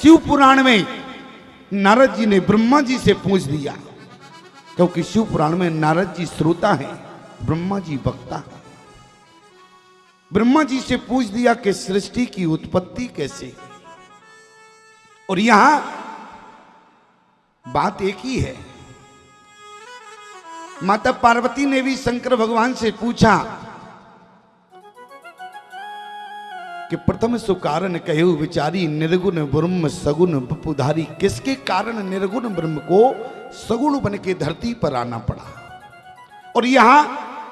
शिव पुराण में नारद जी ने ब्रह्मा जी से पूछ दिया, क्योंकि शिव पुराण में नारद जी श्रोता हैं, ब्रह्मा जी वक्ता हैं। ब्रह्मा जी से पूछ दिया कि सृष्टि की उत्पत्ति कैसे। और यहां बात एक ही है। माता पार्वती ने भी शंकर भगवान से पूछा कि प्रथम सो कारण कहु विचारी निर्गुण ब्रह्म सगुण बपुधारी। किसके कारण निर्गुण ब्रह्म को सगुण बन के धरती पर आना पड़ा। और यहां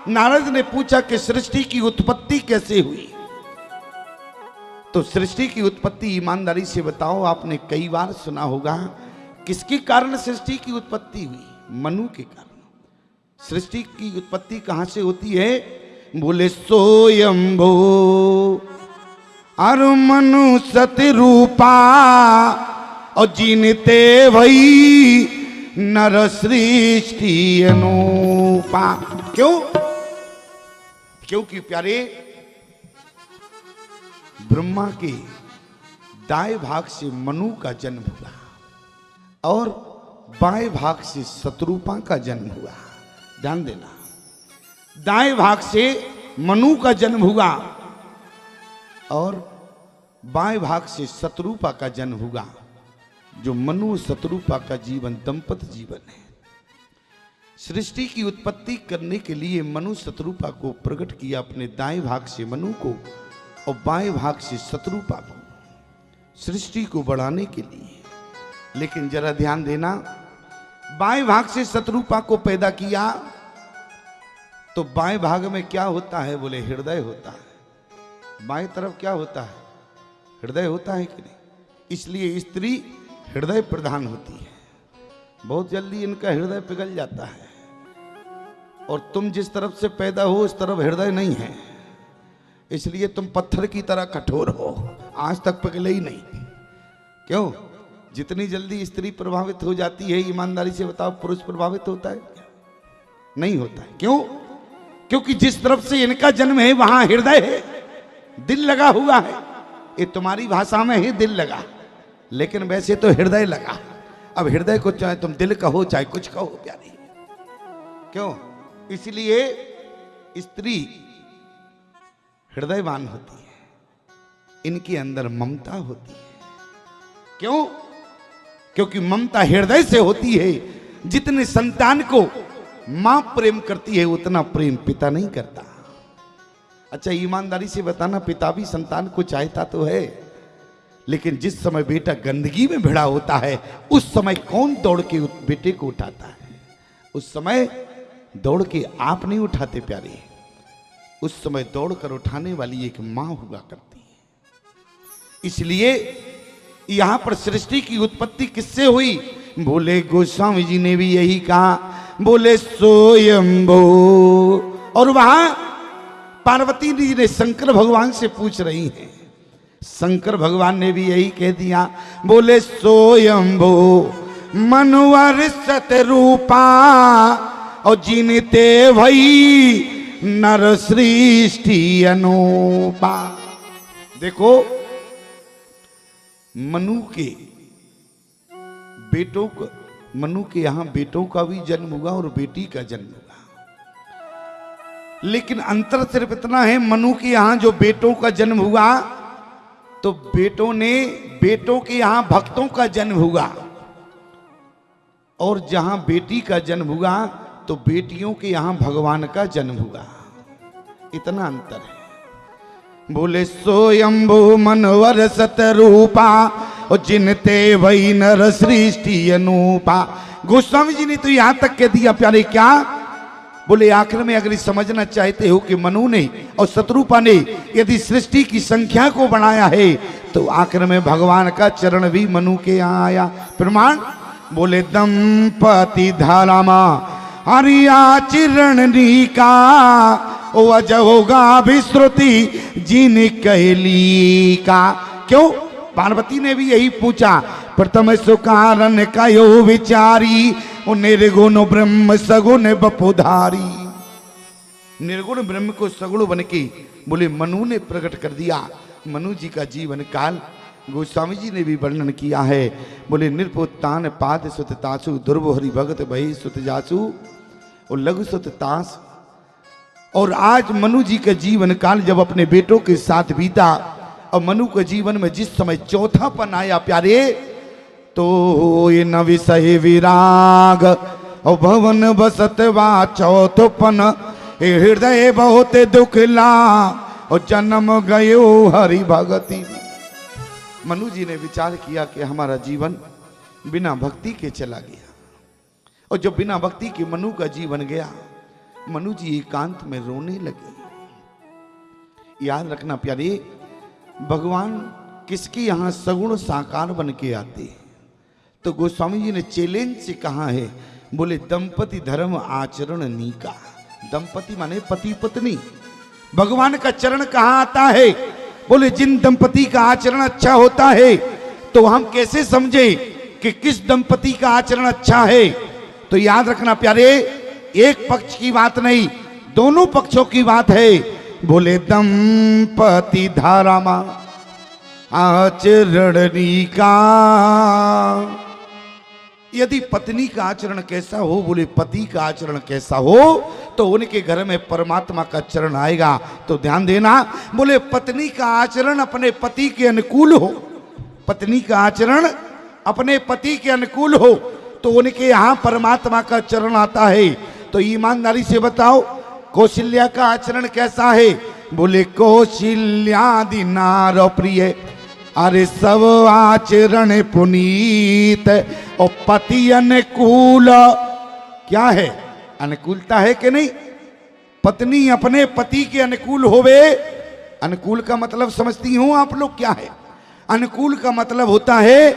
नारद ने पूछा कि सृष्टि की उत्पत्ति कैसे हुई। तो सृष्टि की उत्पत्ति ईमानदारी से बताओ, आपने कई बार सुना होगा, किसके कारण सृष्टि की उत्पत्ति हुई? मनु के कारण। सृष्टि की उत्पत्ति कहां से होती है? बोले सोयंभो अरु मनु सति रूपा और जीनते भई नर सृष्टि अनुपा। क्यों? क्योंकि प्यारे ब्रह्मा के दाएं भाग से मनु का जन्म हुआ और बाएं भाग से शत्रुपा का जन्म हुआ। ध्यान देना, दाएं भाग से मनु का जन्म हुआ और बाएं भाग से शत्रुपा का जन्म हुआ। जो मनु शत्रुपा का जीवन दंपत जीवन है। सृष्टि की उत्पत्ति करने के लिए मनु शत्रुपा को प्रकट किया, अपने दाएं भाग से मनु को और बाएं भाग से शत्रुपा को, सृष्टि को बढ़ाने के लिए। लेकिन जरा ध्यान देना, बाएं भाग से शत्रुपा को पैदा किया तो बाएं भाग में क्या होता है? बोले हृदय होता है। बाएं तरफ क्या होता है? हृदय होता है कि नहीं? इसलिए स्त्री हृदय प्रधान होती है। बहुत जल्दी इनका हृदय पिघल जाता है। और तुम जिस तरफ से पैदा हो उस तरफ हृदय नहीं है, इसलिए तुम पत्थर की तरह कठोर हो, आज तक पिघले ही नहीं। क्यों? जितनी जल्दी स्त्री प्रभावित हो जाती है, ईमानदारी से बताओ, पुरुष प्रभावित होता है? नहीं होता है। क्यों? क्योंकि जिस तरफ से इनका जन्म है वहां हृदय है, दिल लगा हुआ है। ये तुम्हारी भाषा में है दिल लगा, लेकिन वैसे तो हृदय लगा। अब हृदय को चाहे तुम दिल कहो चाहे कुछ कहो, प्यारी। क्यों? इसलिए स्त्री हृदयवान होती है, इनके अंदर ममता होती है। क्यों? क्योंकि ममता हृदय से होती है। जितने संतान को मां प्रेम करती है उतना प्रेम पिता नहीं करता। अच्छा, ईमानदारी से बताना, पिता भी संतान को चाहता तो है, लेकिन जिस समय बेटा गंदगी में भिड़ा होता है उस समय कौन दौड़ के बेटे को उठाता है? उस समय दौड़ के आप नहीं उठाते प्यारे, उस समय दौड़ कर उठाने वाली एक मां हुआ करती है। इसलिए यहां पर सृष्टि की उत्पत्ति किससे हुई? बोले गोस्वामी जी ने भी यही कहा, बोले सोयंभो। और वहां पार्वती जी ने शंकर भगवान से पूछ रही हैं, शंकर भगवान ने भी यही कह दिया, बोले सोयंभो मनुवर सतरूपा और जीनते भई नर सृष्टि अनुपा। देखो, मनु के बेटों को, मनु के यहां बेटों का भी जन्म हुआ और बेटी का जन्म हुआ। लेकिन अंतर सिर्फ इतना है, मनु के यहां जो बेटों का जन्म हुआ तो बेटों के यहां भक्तों का जन्म हुआ, और जहां बेटी का जन्म हुआ तो बेटियों के यहां भगवान का जन्म हुआ। इतना अंतर है। बोले सोयंभो मनवर सतरूपा और जिनते वही नर सृष्टि अनुपा। गोस्वामी जी ने तो यहां तक कह दिया प्यारे, क्या बोले? आखिर में अगर समझना चाहते हो कि मनु ने और शत्रुपा ने यदि सृष्टि की संख्या को बनाया है तो आखिर में भगवान का चरण भी मनु के यहाँ आया। प्रमाण? बोले दंपति धारामा हरिया चिरणनी का ओ अजहोगा विश्रुति जिन कहली का। क्यों? पार्वती ने भी यही पूछा, प्रथम सुकारण कयो विचारी निर्गुण ब्रह्म सगुण बपुधारी। निर्गुण ब्रह्म को सगुण बन के बोले मनु ने प्रकट कर दिया। मनु जी का जीवन काल गोस्वामी जी ने भी वर्णन किया है। बोले नृपोत्तान पाद सुत तासु दुर्व हरि भगत भई सुत जासु और लघु सुत तास। और आज मनु जी का जीवन काल जब अपने बेटों के साथ बीता और मनु के जीवन में जिस समय चौथापन आया प्यारे, तो ये न विषय विराग और भवन बसतवा चौथोपन हृदय बहुत दुखला और जन्म गयो हरि भगति। मनु जी ने विचार किया कि हमारा जीवन बिना भक्ति के चला गया, और जब बिना भक्ति के मनु का जीवन गया, मनु जी एकांत में रोने लगे। याद रखना प्यारे, भगवान किसके यहां सगुण साकार बन के आते हैं? तो गोस्वामी जी ने चैलेंज से कहा है, बोले दंपति धर्म आचरण नीका। दंपति माने पति पत्नी। भगवान का चरण कहां आता है? बोले जिन दंपति का आचरण अच्छा होता है। तो हम कैसे समझे कि किस दंपति का आचरण अच्छा है? तो याद रखना प्यारे, एक पक्ष की बात नहीं, दोनों पक्षों की बात है। बोले दंपति धारामा आचरण नीका। यदि पत्नी का आचरण कैसा हो, बोले पति का आचरण कैसा हो, तो उनके घर में परमात्मा का चरण आएगा। तो ध्यान देना, बोले पत्नी का आचरण अपने पति के अनुकूल हो, पत्नी का आचरण अपने पति के अनुकूल हो, तो उनके यहां परमात्मा का चरण आता है। तो ईमानदारी से बताओ, कौशल्या का आचरण कैसा है? बोले कौशल्यादि नार प्रिय, अरे सब आचरण पुनीत और पति अनुकूल। क्या है? अनुकूलता है कि नहीं? पत्नी अपने पति के अनुकूल होवे। अनुकूल का मतलब समझती हूं आप लोग क्या है? अनुकूल का मतलब होता है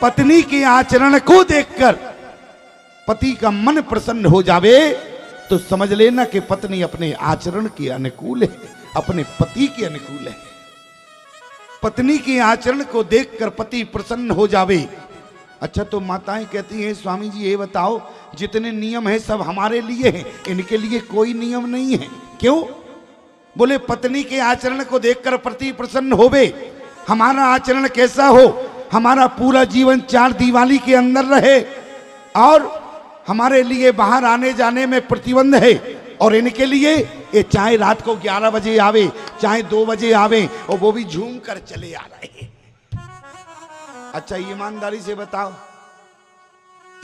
पत्नी के आचरण को देखकर पति का मन प्रसन्न हो जावे, तो समझ लेना कि पत्नी अपने आचरण के अनुकूल है, अपने पति के अनुकूल है। पत्नी के आचरण को देखकर पति प्रसन्न हो जावे। अच्छा, तो माताएं कहती हैं स्वामी जी ये बताओ, जितने नियम हैं सब हमारे लिए हैं, इनके लिए कोई नियम नहीं है। क्यों? बोले पत्नी के आचरण को देखकर पति प्रसन्न होवे। हमारा आचरण कैसा हो? हमारा पूरा जीवन चार दीवाली के अंदर रहे और हमारे लिए बाहर आने जाने में प्रतिबंध है, और इनके लिए ये चाहे रात को 11 बजे आवे, चाहे 2 बजे आवे, और वो भी झूम कर चले आ रहे हैं। अच्छा, ईमानदारी से बताओ,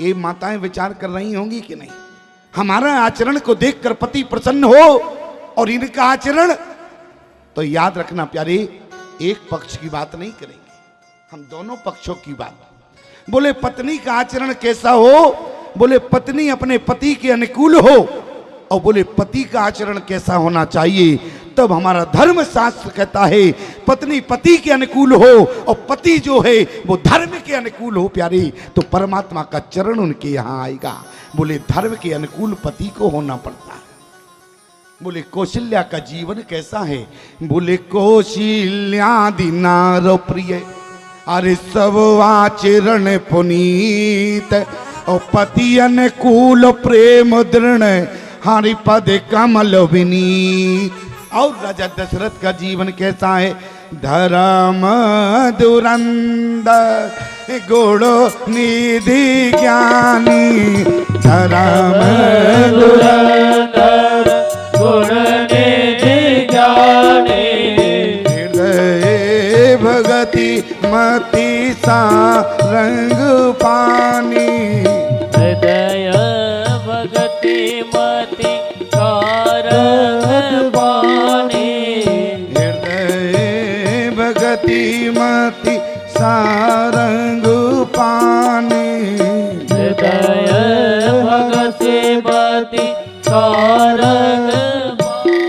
ये माताएं विचार कर रही होंगी कि नहीं? हमारा आचरण को देखकर पति प्रसन्न हो और इनका आचरण, तो याद रखना प्यारे, एक पक्ष की बात नहीं करेंगे, हम दोनों पक्षों की बात। बोले पत्नी का आचरण कैसा हो? बोले पत्नी अपने पति के अनुकूल हो, और बोले पति का आचरण कैसा होना चाहिए? तब हमारा धर्म शास्त्र कहता है पत्नी पति के अनुकूल हो और पति जो है वो धर्म के अनुकूल हो प्यारे, तो परमात्मा का चरण उनके यहाँ आएगा। बोले धर्म के अनुकूल पति को होना पड़ता है। बोले कौशल्या का जीवन कैसा है? बोले कौशल्यादि नार प्रिय, अरे सब आचरण पुनीत और पति अनुकूल प्रेम दृढ़ हरिपद कमल विनीत। और राजा दशरथ का जीवन कैसा है? धर्म धुरंधर गुण निधि ज्ञानी, धर्म धुरंधर गुण निधि ज्ञानी, हृदय भगति मति सा रंग पानी, हृदय भगति मति कारंग पानी, हृदय भगति मति सारंग पानी, हृदय भगति मति सारंग पानी।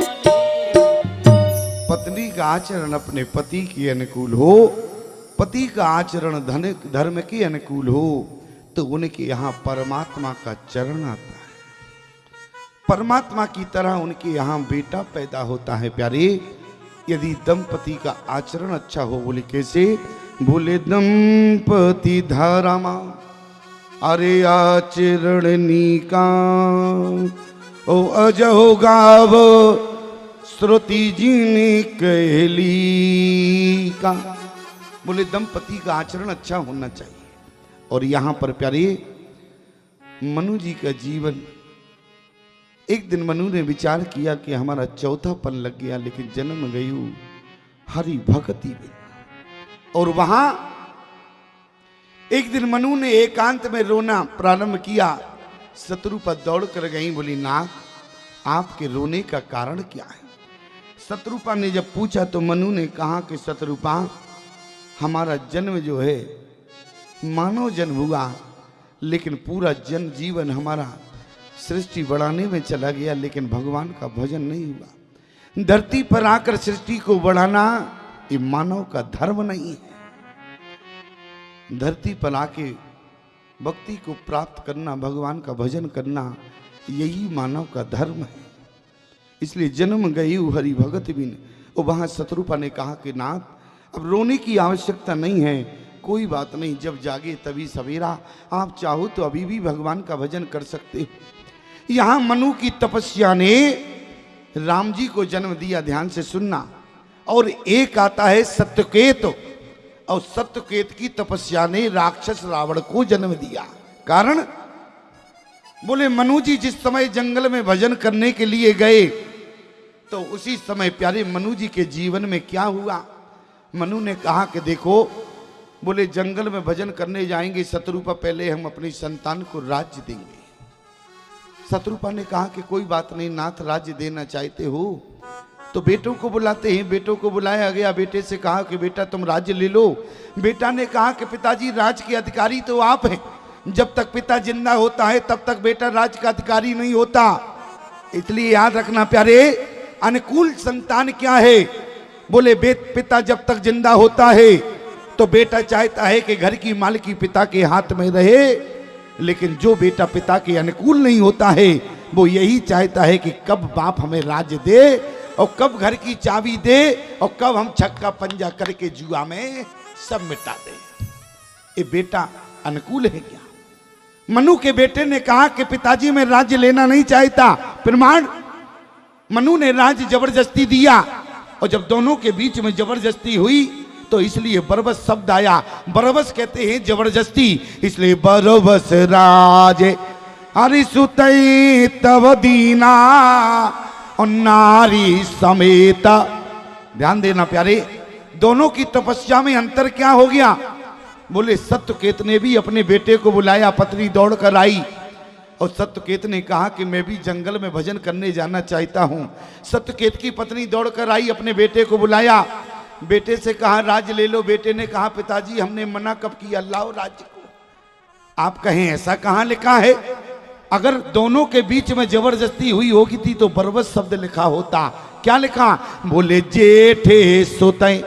पत्नी का आचरण अपने पति के अनुकूल हो, पति का आचरण धर्म के अनुकूल हो, तो उनके यहाँ परमात्मा का चरण आता है। परमात्मा की तरह उनके यहाँ बेटा पैदा होता है प्यारे, यदि दंपति का आचरण अच्छा हो। बोले कैसे? बोले दंपति धारामा, अरे आचरण नीका, ओ अजो गाव श्रुति जी ने कहली का। बोले दंपति का आचरण अच्छा होना चाहिए। और यहां पर प्यारे मनु जी का जीवन, एक दिन मनु ने विचार किया कि हमारा चौथापन लग गया, लेकिन जन्म गयु हरि भक्ति बिन। और वहां एक दिन मनु ने एकांत में रोना प्रारंभ किया। शत्रुपा दौड़ कर गई, बोली नाथ आपके रोने का कारण क्या है? शत्रुपा ने जब पूछा तो मनु ने कहा कि शत्रुपा हमारा जन्म जो है मानव जन्म हुआ, लेकिन पूरा जन जीवन हमारा सृष्टि बढ़ाने में चला गया, लेकिन भगवान का भजन नहीं हुआ। धरती पर आकर सृष्टि को बढ़ाना ये मानव का धर्म नहीं है। धरती पर आके भक्ति को प्राप्त करना, भगवान का भजन करना, यही मानव का धर्म है। इसलिए जन्म गई हरि भगत बिन। और वहां शत्रुपा ने कहा कि नाथ अब रोने की आवश्यकता नहीं है, कोई बात नहीं, जब जागे तभी सवेरा, आप चाहो तो अभी भी भगवान का भजन कर सकते हो। यहां मनु की तपस्या ने राम जी को जन्म दिया, ध्यान से सुनना। और एक आता है सत्यकेत, और सत्यकेत की तपस्या ने राक्षस रावण को जन्म दिया। कारण बोले मनु जी जिस समय जंगल में भजन करने के लिए गए तो उसी समय प्यारे मनु जी के जीवन में क्या हुआ? मनु ने कहा कि देखो, बोले जंगल में भजन करने जाएंगे शत्रुपा, पहले हम अपनी संतान को राज्य देंगे। शत्रुपा ने कहा कि कोई बात नहीं नाथ, राज्य देना चाहते हो तो बेटों को बुलाते हैं। बेटों को बुलाया गया, बेटे से कहा कि बेटा तुम राज्य ले लो। बेटा ने कहा कि पिताजी राज के अधिकारी तो आप हैं, जब तक पिता जिंदा होता है तब तक बेटा राज का अधिकारी नहीं होता। इसलिए याद रखना प्यारे, अनुकूल संतान क्या है? बोले पिता जब तक जिंदा होता है तो बेटा चाहता है कि घर की मालिकी पिता के हाथ में रहे, लेकिन जो बेटा पिता के अनुकूल नहीं होता है वो यही चाहता है कि कब बाप हमें राज्य दे और कब घर की चाबी दे और कब हम छक्का पंजा करके जुआ में सब मिटा दे। ये बेटा अनुकूल है क्या? मनु के बेटे ने कहा कि पिताजी मैं राज्य लेना नहीं चाहता। प्रमाण, मनु ने राज्य जबरदस्ती दिया, और जब दोनों के बीच में जबरदस्ती हुई तो इसलिए बरबस शब्द आया। बरबस कहते हैं जबरदस्ती, इसलिए बरबस राज हरि सुतई तब दीना और नारी समेत। ध्यान देना प्यारे, दोनों की तपस्या में अंतर क्या हो गया? बोले सत्यकेत ने भी अपने बेटे को बुलाया, पत्नी दौड़ कर आई और सत्यकेत ने कहा कि मैं भी जंगल में भजन करने जाना चाहता हूं। सत्यकेत की पत्नी दौड़ कर आई, अपने बेटे को बुलाया, बेटे से कहा राज्य ले लो। बेटे ने कहा पिताजी हमने मना कब किया, लाओ राज्य को। आप कहें ऐसा कहां लिखा है? अगर दोनों के बीच में जबरदस्ती हुई होगी थी तो बरबस शब्द लिखा होता। क्या लिखा? बोले जेठे सोते।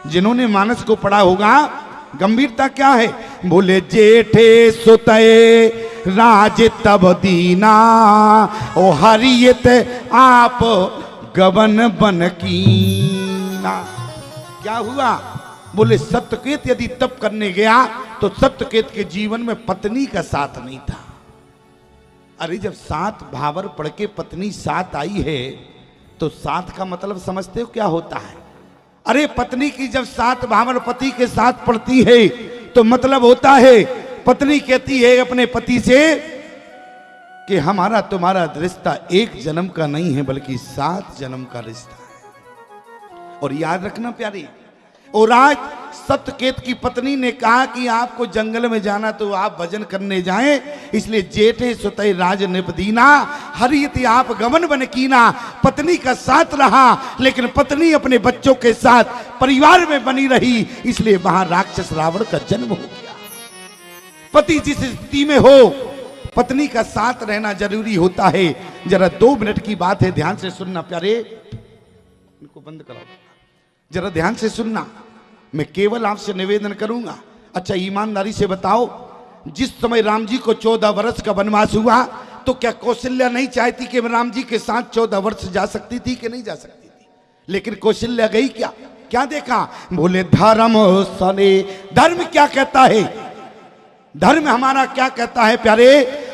जिन्होंने मानस को पढ़ा होगा गंभीरता क्या है? बोले जेठे सोते राज तब दीना ओ हरियत आप गबन बन कीना। क्या हुआ? बोले सत्यकेत यदि तप करने गया तो सत्यकेत के जीवन में पत्नी का साथ नहीं था। अरे जब 7 भावर पढ़ के पत्नी साथ आई है तो 7 का मतलब समझते हो क्या होता है? अरे पत्नी की जब 7 भावर पति के साथ पढ़ती है तो मतलब होता है, पत्नी कहती है अपने पति से कि हमारा तुम्हारा रिश्ता 1 जन्म का नहीं है बल्कि 7 जन्म का रिश्ता है। और याद रखना प्यारे, और आज सत्यकेत की पत्नी ने कहा कि आपको जंगल में जाना तो आप भजन करने जाएं, इसलिए जेठे सुतई राज निपदीना हरियत आप गमन बन कीना। पत्नी का साथ रहा, लेकिन पत्नी अपने बच्चों के साथ परिवार में बनी रही, इसलिए वहां राक्षस रावण का जन्म हो गया। पति जिस स्थिति में हो पत्नी का साथ रहना जरूरी होता है। जरा 2 मिनट की बात है, ध्यान से सुनना प्यारे। इनको बंद कराओ, जरा ध्यान से सुनना। मैं केवल आपसे निवेदन करूंगा, अच्छा ईमानदारी से बताओ, जिस समय राम जी को 14 वर्ष का वनवास हुआ तो क्या कौशल्या नहीं चाहती कि राम जी के साथ 14 वर्ष जा सकती थी कि नहीं जा सकती थी? लेकिन कौशल्या गई क्या? क्या देखा? बोले धर्म सने। धर्म क्या कहता है? धर्म हमारा क्या कहता है प्यारे?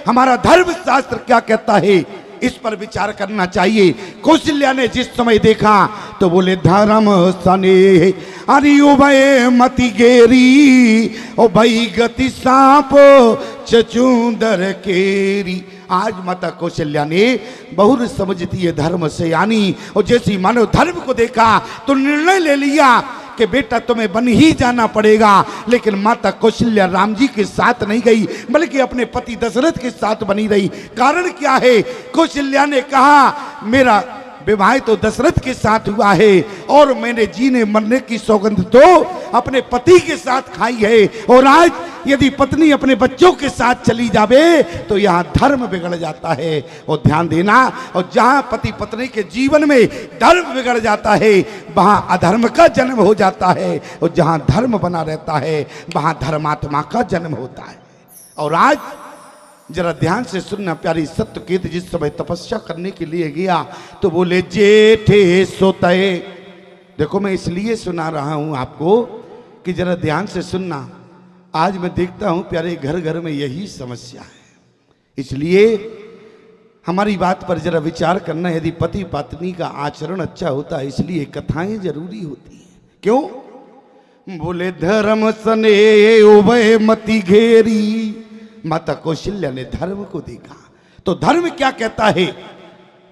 हमारा धर्म शास्त्र क्या कहता है? इस पर विचार करना चाहिए। कौशल्या ने जिस समय देखा तो बोले धर्म सने अरे उभय मति गेरी ओ भई गति सांप चचूंदर केरी। आज माता कौशल्या ने बहुर समझती है धर्म से यानी, और जैसी मानव धर्म को देखा तो निर्णय ले लिया कि बेटा तुम्हें बन ही जाना पड़ेगा। लेकिन माता कौशल्या राम जी के साथ नहीं गई बल्कि अपने पति दशरथ के साथ बनी रही। कारण क्या है? कौशल्या ने कहा मेरा विवाह तो दशरथ के साथ हुआ है और मैंने जीने मरने की सौगंध तो अपने पति के साथ खाई है, और आज यदि पत्नी अपने बच्चों के साथ चली जावे तो यहाँ धर्म बिगड़ जाता है। और ध्यान देना, और जहाँ पति पत्नी के जीवन में धर्म बिगड़ जाता है वहाँ अधर्म का जन्म हो जाता है, और जहाँ धर्म बना रहता है वहाँ धर्मात्मा का जन्म होता है। और आज जरा ध्यान से सुनना प्यारी, सत्यकेत जिस समय तपस्या करने के लिए गया तो बोले जेठे सोतए। देखो मैं इसलिए सुना रहा हूं आपको कि जरा ध्यान से सुनना। आज मैं देखता हूं प्यारे घर घर में यही समस्या है, इसलिए हमारी बात पर जरा विचार करना। यदि पति पत्नी का आचरण अच्छा होता है इसलिए कथाएं जरूरी होती हैं। क्यों? बोले धर्म सने उभय मति घेरी। माता कौशल्या ने धर्म को देखा तो धर्म क्या कहता है?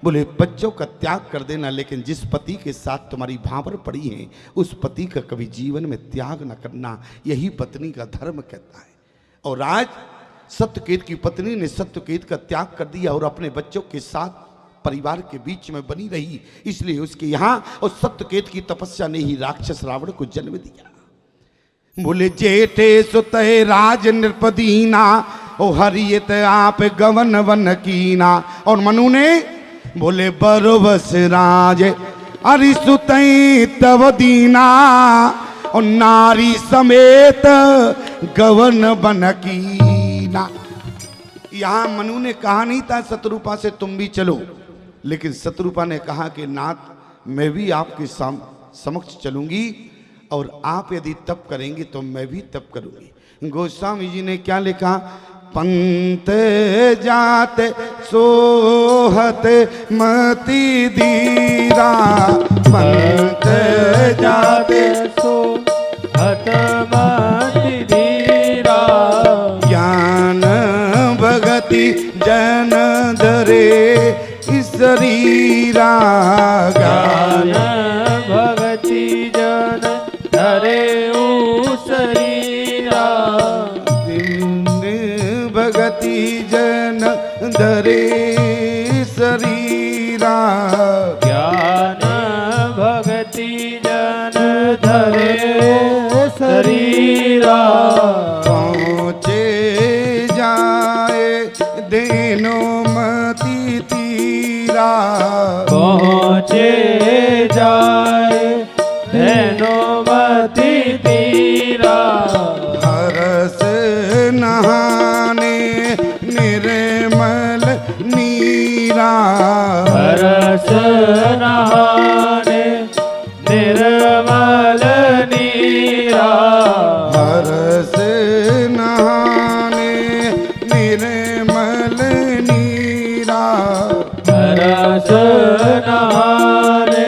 बोले बच्चों का त्याग कर देना, लेकिन जिस पति के साथ तुम्हारी भावर पड़ी है उस पति का कभी जीवन में त्याग न करना, यही पत्नी का धर्म कहता है। और आज सत्यकेत की पत्नी ने सत्यकेत का त्याग कर दिया और अपने बच्चों के साथ परिवार के बीच में बनी रही, इसलिए उसके यहाँ और सत्यकेत की तपस्या ने ही राक्षस रावण को जन्म दिया। बोले जेठे सुतहे राज नृपदीना ओ हरियत आप गवन वन कीना। और मनु ने बोले बरबस राज अरि सुतई तव दीना और नारी समेत गवन वन कीना। यहां मनु ने कहा नहीं था शत्रुपा से तुम भी चलो, लेकिन शत्रुपा ने कहा कि नाथ मैं भी आपके समक्ष चलूंगी और आप यदि तप करेंगे तो मैं भी तप करूंगी। गोस्वामी जी ने क्या लिखा? पंत जात सोहत मति धीरा, पंत जात सोहत मति धीरा, ज्ञान भगति जन धरे शरीरा, ज्ञान भगति जन धरे शरीरा, भगति जन धरे शरीरा, ज्ञान भगति जन धरे शरीरा, पहुँचे जाए देनो मति तीरा, पहुँचे जाए देनो मति तीरा, हरस नहाने निर्मल नीरा, हरस नहाने निर्मल नीरा, हरस नहाने निर्मल नीरा, हरस नहाने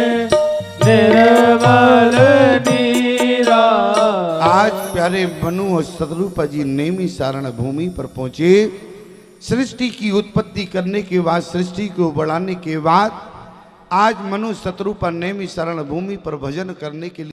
निर्मल नीरा। आज प्यारे मनु और शत्रुपा जी नेमी सारण भूमि पर पहुंचे। सृष्टि की उत्पत्ति करने के बाद, सृष्टि को बढ़ाने के बाद आज मनु शत्रुपा नेमी सारण भूमि पर भजन करने के